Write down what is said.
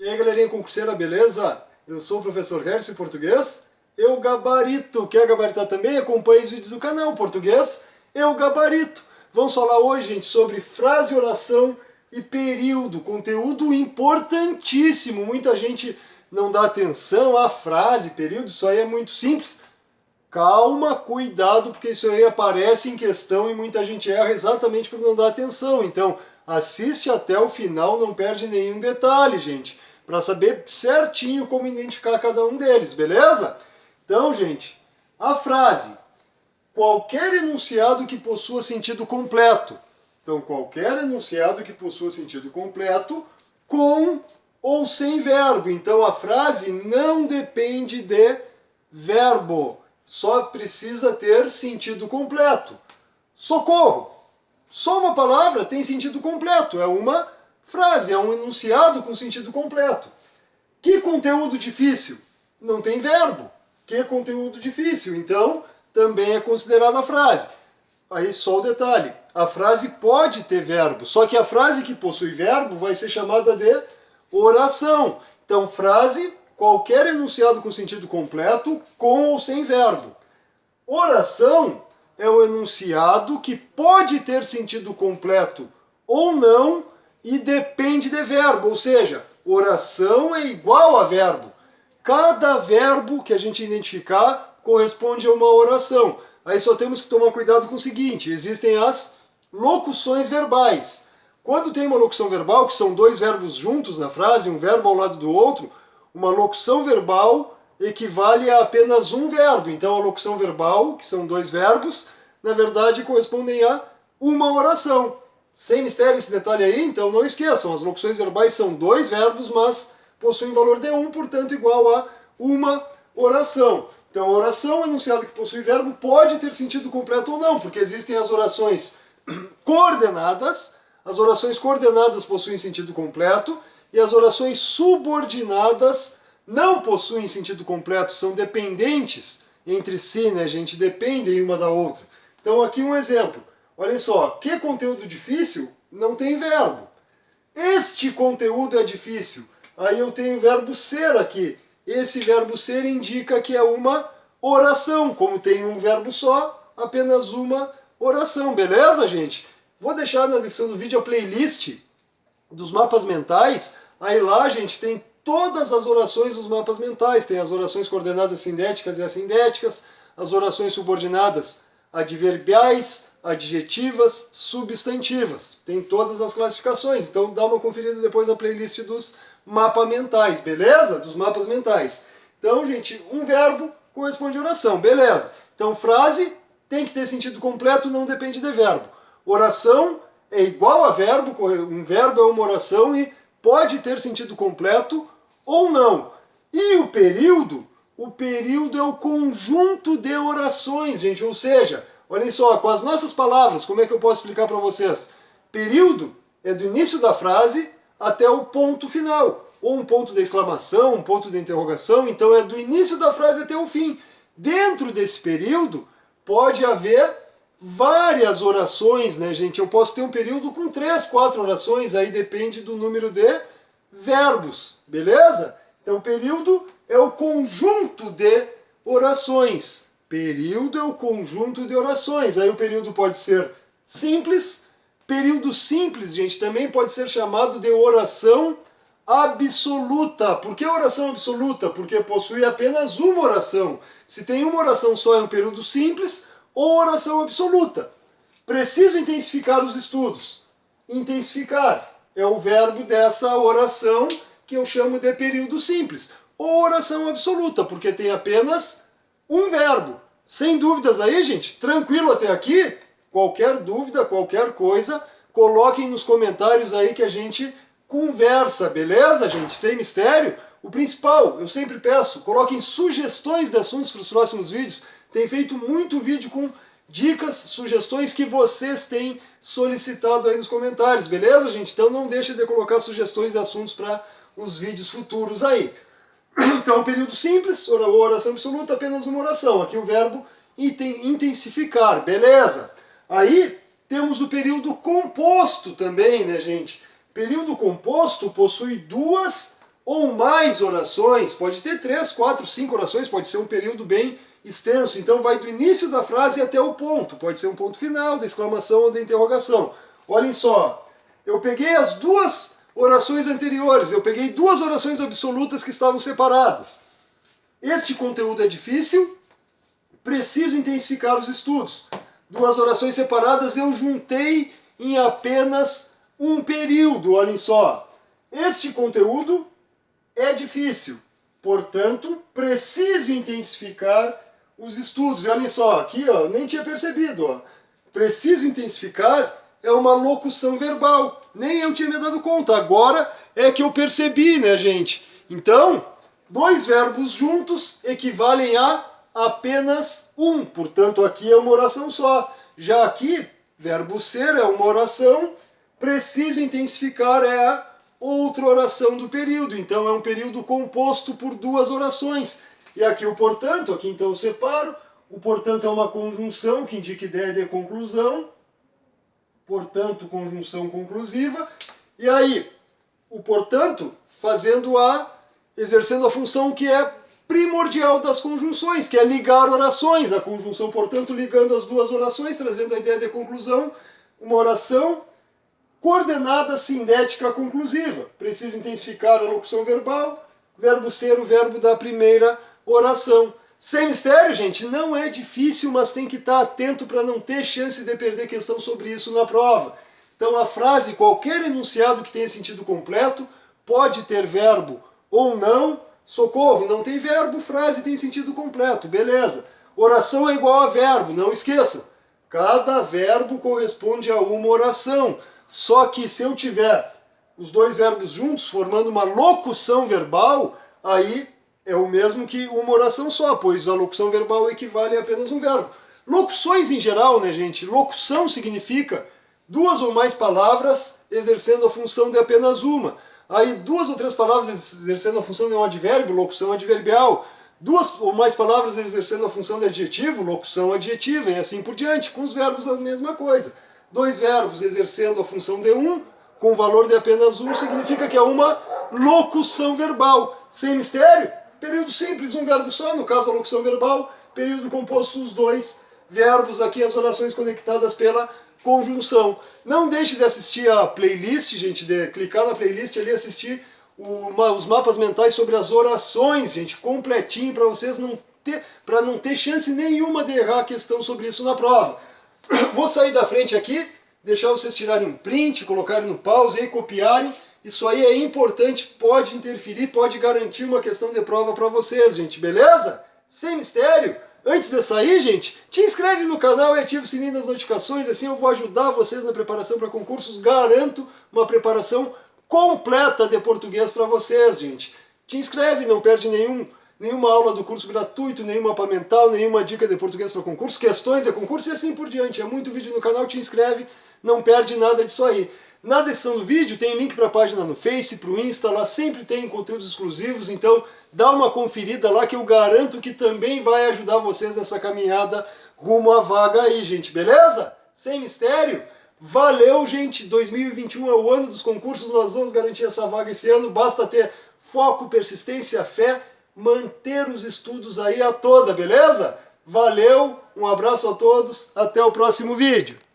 E aí, galerinha concurseira, beleza? Eu sou o professor Hercio, português. Eu gabarito. Quer gabaritar também? Acompanhe os vídeos do canal português. Eu gabarito. Vamos falar hoje, gente, sobre frase, oração e período. Conteúdo importantíssimo. Muita gente não dá atenção à frase, período. Isso aí é muito simples. Calma, cuidado, porque isso aí aparece em questão e muita gente erra exatamente por não dar atenção. Então, assiste até o final, não perde nenhum detalhe, gente, para saber certinho como identificar cada um deles, beleza? Então, gente, a frase: qualquer enunciado que possua sentido completo. Então, qualquer enunciado que possua sentido completo com ou sem verbo. Então, a frase não depende de verbo. Só precisa ter sentido completo. Socorro! Só uma palavra tem sentido completo. É uma frase, é um enunciado com sentido completo. Que conteúdo difícil? Não tem verbo. Que conteúdo difícil? Então, também é considerada a frase. Aí só o detalhe. A frase pode ter verbo, só que a frase que possui verbo vai ser chamada de oração. Então, frase: qualquer enunciado com sentido completo, com ou sem verbo. Oração é o enunciado que pode ter sentido completo ou não e depende de verbo, ou seja, oração é igual a verbo. Cada verbo que a gente identificar corresponde a uma oração. Aí só temos que tomar cuidado com o seguinte: existem as locuções verbais. Quando tem uma locução verbal, que são dois verbos juntos na frase, um verbo ao lado do outro, uma locução verbal equivale a apenas um verbo. Então, a locução verbal, que são dois verbos, na verdade correspondem a uma oração. Sem mistério esse detalhe aí, então não esqueçam, as locuções verbais são dois verbos, mas possuem valor de um, portanto igual a uma oração. Então, a oração, enunciado que possui verbo, pode ter sentido completo ou não, porque existem as orações coordenadas. As orações coordenadas possuem sentido completo e as orações subordinadas não possuem sentido completo, são dependentes entre si, né, gente? Dependem uma da outra. Então, aqui um exemplo. Olha só, que conteúdo difícil não tem verbo. Este conteúdo é difícil. Aí eu tenho o verbo ser aqui. Esse verbo ser indica que é uma oração. Como tem um verbo só, apenas uma oração. Beleza, gente? Vou deixar na descrição do vídeo a playlist dos mapas mentais. Aí lá, gente, tem todas as orações dos mapas mentais. Tem as orações coordenadas sindéticas e assindéticas, as orações subordinadas adverbiais, adjetivas, substantivas. Tem todas as classificações. Então dá uma conferida depois na playlist dos mapas mentais, beleza? Dos mapas mentais. Então, gente, um verbo corresponde a oração, beleza? Então, frase tem que ter sentido completo, não depende de verbo. Oração é igual a verbo, um verbo é uma oração e pode ter sentido completo ou não. E o período? O período é o conjunto de orações, gente. Ou seja, olhem só, com as nossas palavras, como é que eu posso explicar para vocês? Período é do início da frase até o ponto final. Ou um ponto de exclamação, um ponto de interrogação. Então é do início da frase até o fim. Dentro desse período pode haver várias orações, né, gente? Eu posso ter um período com 3, 4 orações, aí depende do número de verbos, beleza? Então, período é o conjunto de orações. Período é o conjunto de orações. Aí o período pode ser simples. Período simples, gente, também pode ser chamado de oração absoluta. Por que oração absoluta? Porque possui apenas uma oração. Se tem uma oração só, é um período simples ou oração absoluta. Preciso intensificar os estudos. Intensificar é o verbo dessa oração que eu chamo de período simples. Ou oração absoluta, porque tem apenas um verbo. Sem dúvidas aí, gente? Tranquilo até aqui? Qualquer dúvida, qualquer coisa, coloquem nos comentários aí que a gente conversa, beleza, gente? Sem mistério. O principal, eu sempre peço, coloquem sugestões de assuntos para os próximos vídeos. Tem feito muito vídeo com dicas, sugestões que vocês têm solicitado aí nos comentários, beleza, gente? Então não deixe de colocar sugestões de assuntos para os vídeos futuros aí. Então, período simples, oração absoluta, apenas uma oração. Aqui o verbo intensificar, beleza? Aí temos o período composto também, né, gente? Período composto possui duas ou mais orações, pode ter 3, 4, 5 orações, pode ser um período bem extenso, então vai do início da frase até o ponto, pode ser um ponto final, da exclamação ou da interrogação. Olhem só, eu peguei as duas orações anteriores, eu peguei duas orações absolutas que estavam separadas. Este conteúdo é difícil, preciso intensificar os estudos. Duas orações separadas eu juntei em apenas um período, olhem só. Este conteúdo é difícil, portanto, preciso intensificar os estudos. E olhem só, aqui ó, nem tinha percebido. Ó. Preciso intensificar é uma locução verbal. Nem eu tinha me dado conta. Agora é que eu percebi, né, gente? Então, dois verbos juntos equivalem a apenas um. Portanto, aqui é uma oração só. Já aqui, verbo ser é uma oração. Preciso intensificar é a outra oração do período. Então, é um período composto por duas orações. E aqui o portanto, aqui então eu separo. O portanto é uma conjunção que indica ideia de conclusão. Portanto, conjunção conclusiva. E aí, o portanto, exercendo a função que é primordial das conjunções, que é ligar orações. A conjunção, portanto, ligando as duas orações, trazendo a ideia de conclusão. Uma oração coordenada sindética conclusiva. Preciso intensificar a locução verbal. Verbo ser, o verbo da primeira oração. Sem mistério, gente, não é difícil, mas tem que estar atento para não ter chance de perder questão sobre isso na prova. Então a frase, qualquer enunciado que tenha sentido completo, pode ter verbo ou não. Socorro, não tem verbo, frase tem sentido completo, beleza. Oração é igual a verbo, não esqueçam. Cada verbo corresponde a uma oração. Só que se eu tiver os dois verbos juntos, formando uma locução verbal, aí é o mesmo que uma oração só, pois a locução verbal equivale a apenas um verbo. Locuções em geral, né, gente? Locução significa duas ou mais palavras exercendo a função de apenas uma. Aí duas ou três palavras exercendo a função de um advérbio, locução adverbial. Duas ou mais palavras exercendo a função de adjetivo, locução adjetiva, e assim por diante. Com os verbos a mesma coisa. Dois verbos exercendo a função de um, com valor de apenas um, significa que é uma locução verbal. Sem mistério? Período simples, um verbo só, no caso a locução verbal, período composto dos dois verbos, aqui as orações conectadas pela conjunção. Não deixe de assistir a playlist, gente, de clicar na playlist ali e assistir os mapas mentais sobre as orações, gente, completinho para vocês não ter chance nenhuma de errar a questão sobre isso na prova. Vou sair da frente aqui, deixar vocês tirarem um print, colocarem no pause e copiarem. Isso aí é importante, pode interferir, pode garantir uma questão de prova para vocês, gente, beleza? Sem mistério. Antes de sair, gente, te inscreve no canal e ativa o sininho das notificações, assim eu vou ajudar vocês na preparação para concursos, garanto uma preparação completa de português para vocês, gente. Te inscreve, não perde nenhuma aula do curso gratuito, nenhum mapa mental, nenhuma dica de português para concurso, questões de concurso e assim por diante. É muito vídeo no canal, te inscreve, não perde nada disso aí. Na descrição do vídeo tem link para a página no Face, para o Insta, lá sempre tem conteúdos exclusivos, então dá uma conferida lá que eu garanto que também vai ajudar vocês nessa caminhada rumo à vaga aí, gente, beleza? Sem mistério? Valeu, gente! 2021 é o ano dos concursos, nós vamos garantir essa vaga esse ano, basta ter foco, persistência, fé, manter os estudos aí a toda, beleza? Valeu, um abraço a todos, até o próximo vídeo!